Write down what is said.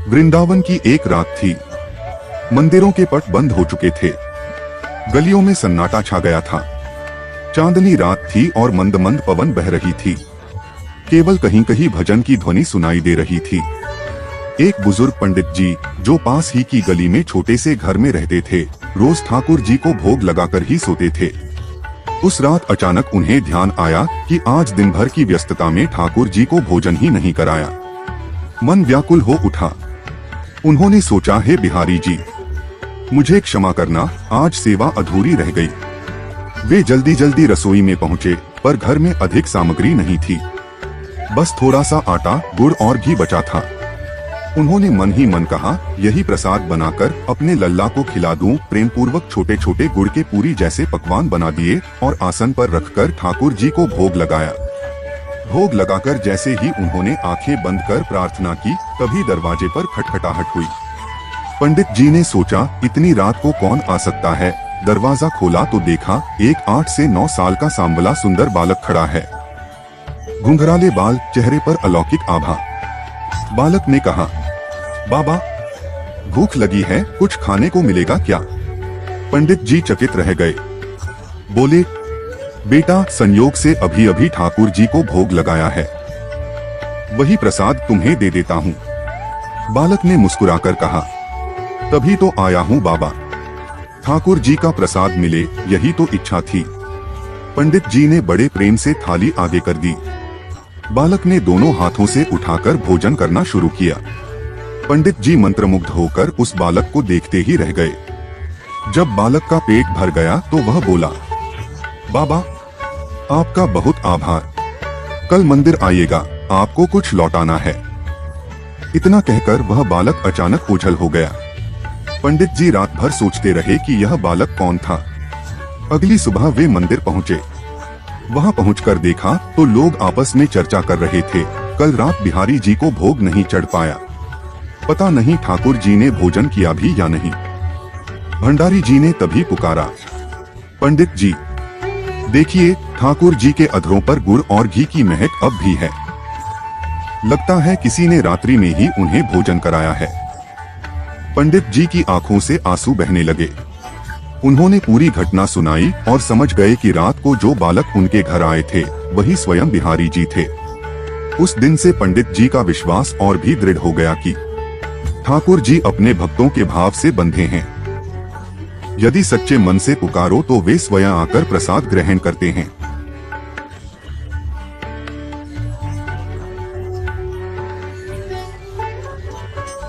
वृंदावन की एक रात थी। मंदिरों के पट बंद हो चुके थे। गलियों में सन्नाटा छा गया था। चांदनी रात थी और मंद मंद पवन बह रही थी। केवल कहीं कहीं भजन की ध्वनि सुनाई दे रही थी। एक बुजुर्ग पंडित जी, जो पास ही की गली में छोटे से घर में रहते थे, रोज ठाकुर जी को भोग लगाकर ही सोते थे। उस रात अचानक उन्हें ध्यान आया कि आज दिन भर की व्यस्तता में ठाकुर जी को भोजन ही नहीं कराया। मन व्याकुल हो उठा। उन्होंने सोचा, हे बिहारी जी, मुझे क्षमा करना, आज सेवा अधूरी रह गई। वे जल्दी जल्दी रसोई में पहुंचे, पर घर में अधिक सामग्री नहीं थी। बस थोड़ा सा आटा, गुड़ और घी बचा था। उन्होंने मन ही मन कहा, यही प्रसाद बनाकर अपने लल्ला को खिला दूं। प्रेम पूर्वक छोटे छोटे गुड़ के पूरी जैसे पकवान बना दिए और आसन पर रखकर ठाकुर जी को भोग लगाया। भोग लगाकर जैसे ही उन्होंने आंखें बंद कर प्रार्थना की, तभी दरवाजे पर खटखटाहट हुई। पंडित जी ने सोचा, इतनी रात को कौन आ सकता है। दरवाजा खोला तो देखा, एक 8 से 9 साल का सांवला सुंदर बालक खड़ा है। घुंघराले बाल, चेहरे पर अलौकिक आभा। बालक ने कहा, बाबा, भूख लगी है, कुछ खाने को मिलेगा क्या? पंडित जी चकित रह गए। बोले, बेटा, संयोग से अभी अभी ठाकुर जी को भोग लगाया है, वही प्रसाद तुम्हें दे देता हूँ। बालक ने मुस्कुराकर कहा, तभी तो आया हूँ बाबा, ठाकुर जी का प्रसाद मिले, यही तो इच्छा थी। पंडित जी ने बड़े प्रेम से थाली आगे कर दी। बालक ने दोनों हाथों से उठाकर भोजन करना शुरू किया। पंडित जी मंत्रमुग्ध होकर उस बालक को देखते ही रह गए। जब बालक का पेट भर गया तो वह बोला, बाबा, आपका बहुत आभार, कल मंदिर आइएगा, आपको कुछ लौटाना है। इतना कहकर वह बालक अचानक ओझल हो गया। पंडित जी रात भर सोचते रहे कि यह बालक कौन था। अगली सुबह वे मंदिर पहुँचे। वहां पहुंचकर देखा तो लोग आपस में चर्चा कर रहे थे, कल रात बिहारी जी को भोग नहीं चढ़ पाया, पता नहीं ठाकुर जी ने भोजन किया भी या नहीं। भंडारी जी ने तभी पुकारा, पंडित जी, देखिए, ठाकुर जी के अधरों पर गुड़ और घी की महक अब भी है। लगता है किसी ने रात्रि में ही उन्हें भोजन कराया है। पंडित जी की आंखों से आंसू बहने लगे। उन्होंने पूरी घटना सुनाई और समझ गए कि रात को जो बालक उनके घर आए थे, वही स्वयं बिहारी जी थे। उस दिन से पंडित जी का विश्वास और भी दृढ़ हो गया कि ठाकुर जी अपने भक्तों के भाव से बंधे हैं। यदि सच्चे मन से पुकारो तो वे स्वयं आकर प्रसाद ग्रहण करते हैं।